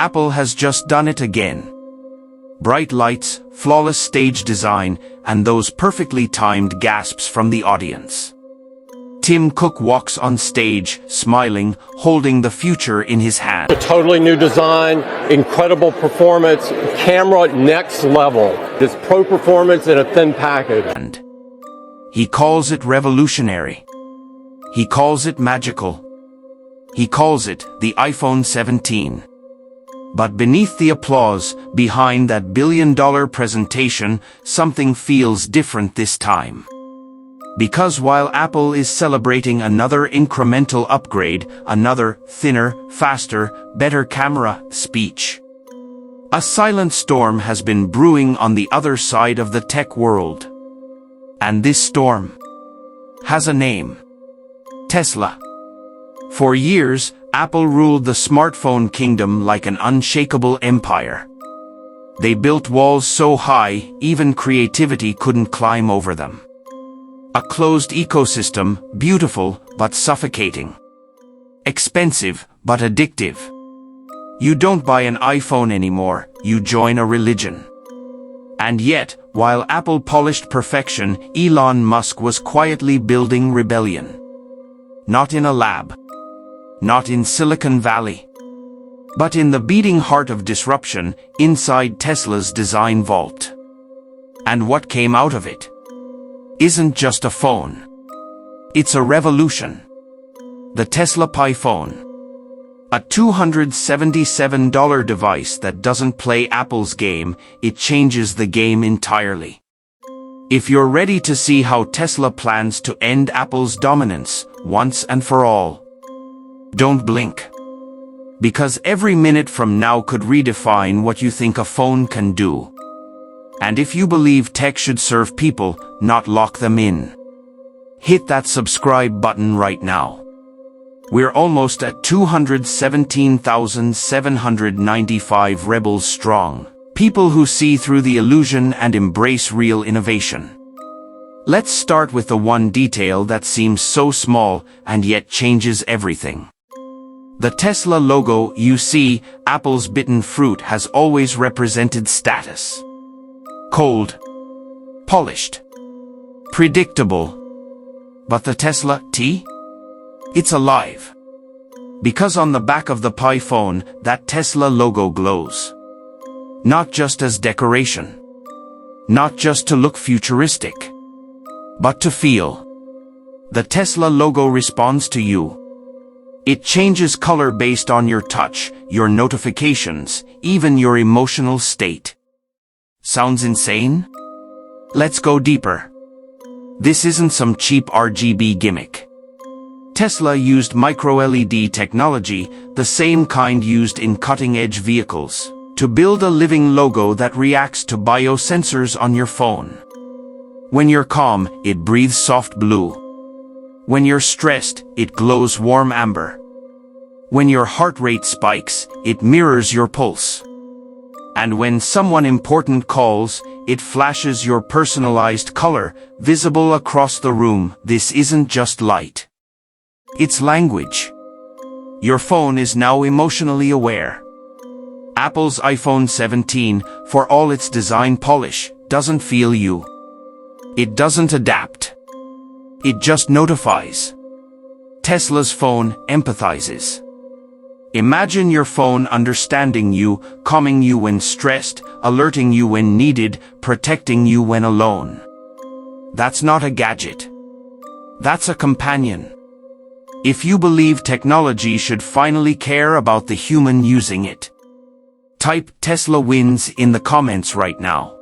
Apple has just done it again. Bright lights, flawless stage design, and those perfectly timed gasps from the audience. Tim Cook walks on stage, smiling, holding the future in his hand. A totally new design, incredible performance, camera next level. It's pro performance in a thin package. And he calls it revolutionary. He calls it magical. He calls it the iPhone 17. But beneath the applause, behind that billion-dollar presentation, something feels different this time. Because while Apple is celebrating another incremental upgrade, another thinner, faster, better camera speech, a silent storm has been brewing on the other side of the tech world. And this storm has a name: Tesla. For years, Apple ruled the smartphone kingdom like an unshakable empire. They built walls so high, even creativity couldn't climb over them. A closed ecosystem, beautiful but suffocating. Expensive but addictive. You don't buy an iPhone anymore, you join a religion. And yet, while Apple polished perfection, Elon Musk was quietly building rebellion. Not in a lab. Not in Silicon Valley. But in the beating heart of disruption, inside Tesla's design vault. And what came out of it isn't just a phone. It's a revolution. The Tesla Pi phone. A $277 device that doesn't play Apple's game, it changes the game entirely. If you're ready to see how Tesla plans to end Apple's dominance, once and for all, don't blink. Because every minute from now could redefine what you think a phone can do. And if you believe tech should serve people, not lock them in, hit that subscribe button right now. We're almost at 217,795 rebels strong. People who see through the illusion and embrace real innovation. Let's start with the one detail that seems so small and yet changes everything. The Tesla logo. You see, Apple's bitten fruit has always represented status. Cold. Polished. Predictable. But the Tesla T? It's alive. Because on the back of the Pi phone, that Tesla logo glows. Not just as decoration. Not just to look futuristic. But to feel. The Tesla logo responds to you. It changes color based on your touch, your notifications, even your emotional state. Sounds insane? Let's go deeper. This isn't some cheap RGB gimmick. Tesla used micro-LED technology, the same kind used in cutting-edge vehicles, to build a living logo that reacts to biosensors on your phone. When you're calm, it breathes soft blue. When you're stressed, it glows warm amber. When your heart rate spikes, it mirrors your pulse. And when someone important calls, it flashes your personalized color, visible across the room. This isn't just light. It's language. Your phone is now emotionally aware. Apple's iPhone 17, for all its design polish, doesn't feel you. It doesn't adapt. It just notifies. Tesla's phone empathizes. Imagine your phone understanding you, calming you when stressed, alerting you when needed, protecting you when alone. That's not a gadget. That's a companion. If you believe technology should finally care about the human using it, type Tesla wins in the comments right now.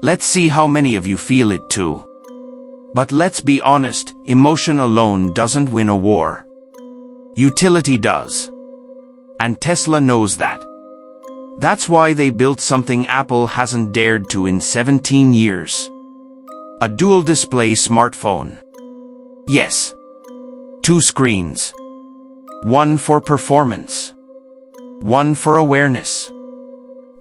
Let's see how many of you feel it too. But let's be honest, emotion alone doesn't win a war. Utility does. And Tesla knows that. That's why they built something Apple hasn't dared to in 17 years. A dual-display smartphone. Yes. 2 screens. One for performance. One for awareness.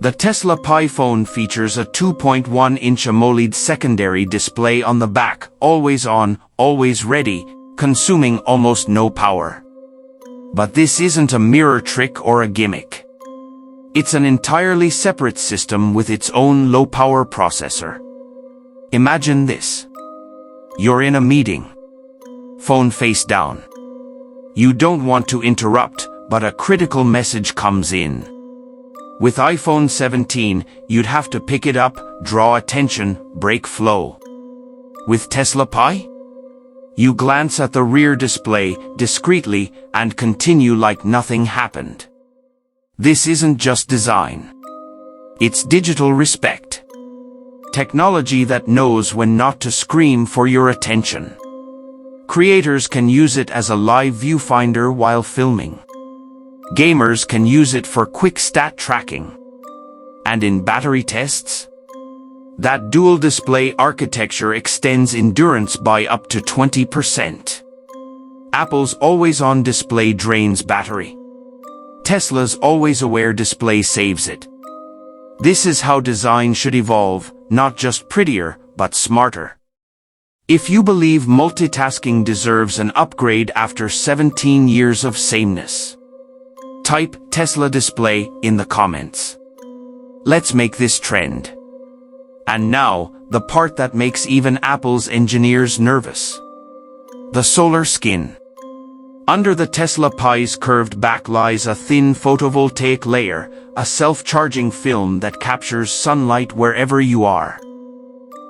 The Tesla Pi phone features a 2.1-inch AMOLED secondary display on the back, always on, always ready, consuming almost no power. But this isn't a mirror trick or a gimmick. It's an entirely separate system with its own low-power processor. Imagine this. You're in a meeting. Phone face down. You don't want to interrupt, but a critical message comes in. With iPhone 17, you'd have to pick it up, draw attention, break flow. With Tesla Pi? You glance at the rear display discreetly and continue like nothing happened. This isn't just design. It's digital respect. Technology that knows when not to scream for your attention. Creators can use it as a live viewfinder while filming. Gamers can use it for quick stat tracking. And in battery tests? That dual display architecture extends endurance by up to 20%. Apple's always-on display drains battery. Tesla's always-aware display saves it. This is how design should evolve, not just prettier, but smarter. If you believe multitasking deserves an upgrade after 17 years of sameness, type Tesla display in the comments. Let's make this trend. And now, the part that makes even Apple's engineers nervous. The solar skin. Under the Tesla Pi's curved back lies a thin photovoltaic layer, a self-charging film that captures sunlight wherever you are.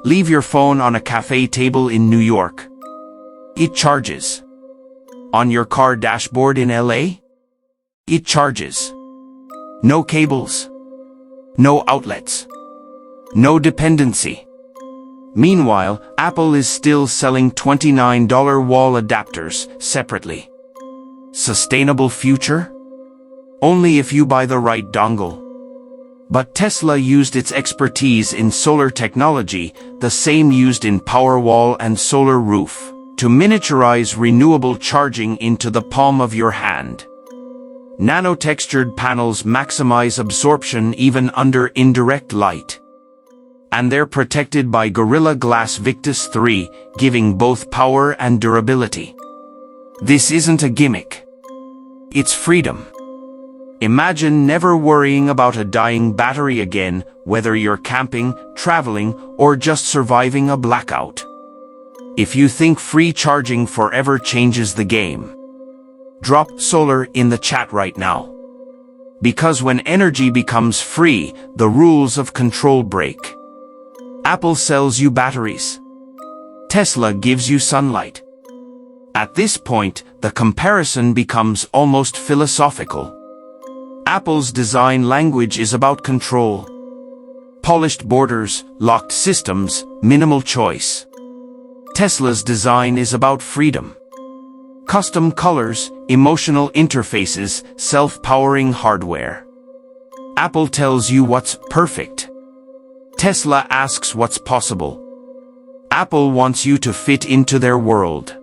Leave your phone on a cafe table in New York. It charges. On your car dashboard in LA? It charges. No cables. No outlets. No dependency. Meanwhile, Apple is still selling $29 wall adapters separately. Sustainable future? Only if you buy the right dongle. But Tesla used its expertise in solar technology, the same used in Powerwall and Solar Roof, to miniaturize renewable charging into the palm of your hand. Nano-textured panels maximize absorption even under indirect light. And they're protected by Gorilla Glass Victus 3, giving both power and durability. This isn't a gimmick. It's freedom. Imagine never worrying about a dying battery again, whether you're camping, traveling, or just surviving a blackout. If you think free charging forever changes the game, drop solar in the chat right now. Because when energy becomes free, the rules of control break. Apple sells you batteries. Tesla gives you sunlight. At this point, the comparison becomes almost philosophical. Apple's design language is about control. Polished borders, locked systems, minimal choice. Tesla's design is about freedom. Custom colors, emotional interfaces, self-powering hardware. Apple tells you what's perfect. Tesla asks what's possible. Apple wants you to fit into their world.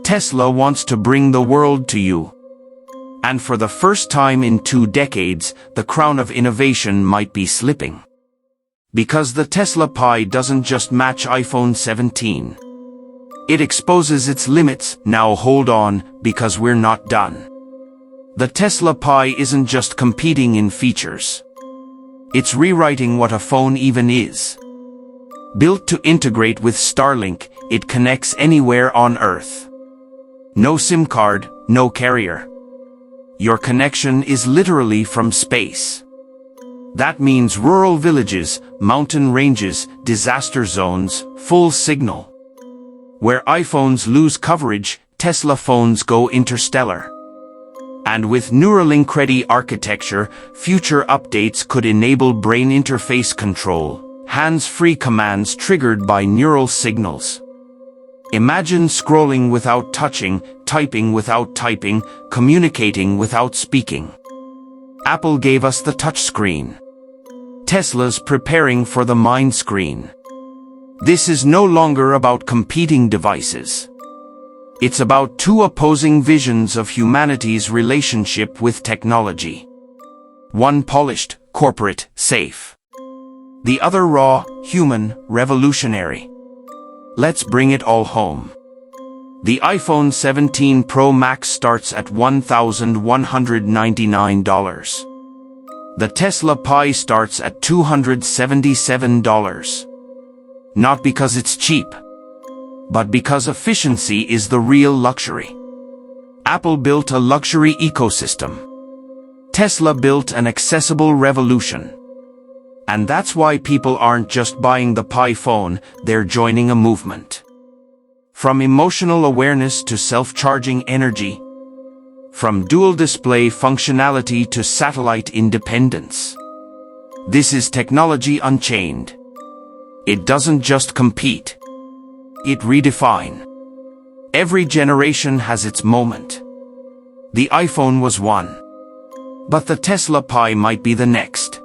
Tesla wants to bring the world to you. And for the first time in 2 decades, the crown of innovation might be slipping. Because the Tesla Pi doesn't just match iPhone 17. It exposes its limits. Now hold on, because we're not done. The Tesla Pi isn't just competing in features. It's rewriting what a phone even is. Built to integrate with Starlink, it connects anywhere on Earth. No SIM card, no carrier. Your connection is literally from space. That means rural villages, mountain ranges, disaster zones, full signal. Where iPhones lose coverage, Tesla phones go interstellar. And with Neuralink-ready architecture, future updates could enable brain interface control, hands-free commands triggered by neural signals. Imagine scrolling without touching, typing without typing, communicating without speaking. Apple gave us the touchscreen. Tesla's preparing for the mind screen. This is no longer about competing devices. It's about 2 opposing visions of humanity's relationship with technology. One polished, corporate, safe. The other raw, human, revolutionary. Let's bring it all home. The iPhone 17 Pro Max starts at $1,199. The Tesla Pi starts at $277. Not because it's cheap, but because efficiency is the real luxury. Apple built a luxury ecosystem. Tesla built an accessible revolution. And that's why people aren't just buying the Pi phone, they're joining a movement. From emotional awareness to self-charging energy, from dual display functionality to satellite independence. This is technology unchained. It doesn't just compete. It redefines. Every generation has its moment. The iPhone was one. But the Tesla Pi might be the next.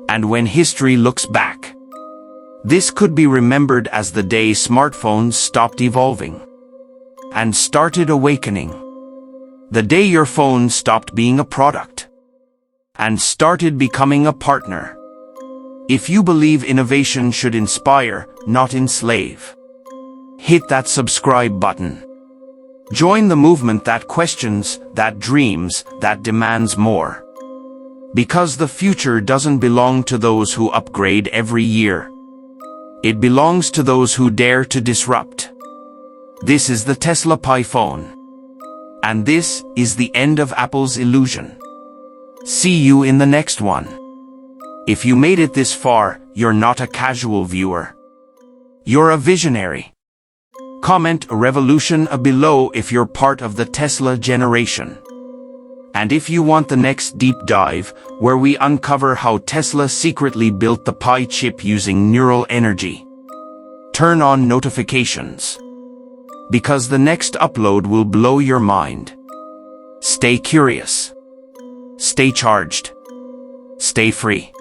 And when history looks back, this could be remembered as the day smartphones stopped evolving and started awakening. The day your phone stopped being a product and started becoming a partner. If you believe innovation should inspire, not enslave, hit that subscribe button. Join the movement that questions, that dreams, that demands more. Because the future doesn't belong to those who upgrade every year. It belongs to those who dare to disrupt. This is the Tesla Pi phone. And this is the end of Apple's illusion. See you in the next one. If you made it this far, you're not a casual viewer. You're a visionary. Comment a revolution below if you're part of the Tesla generation. And if you want the next deep dive, where we uncover how Tesla secretly built the Pi chip using neural energy, turn on notifications. Because the next upload will blow your mind. Stay curious. Stay charged. Stay free.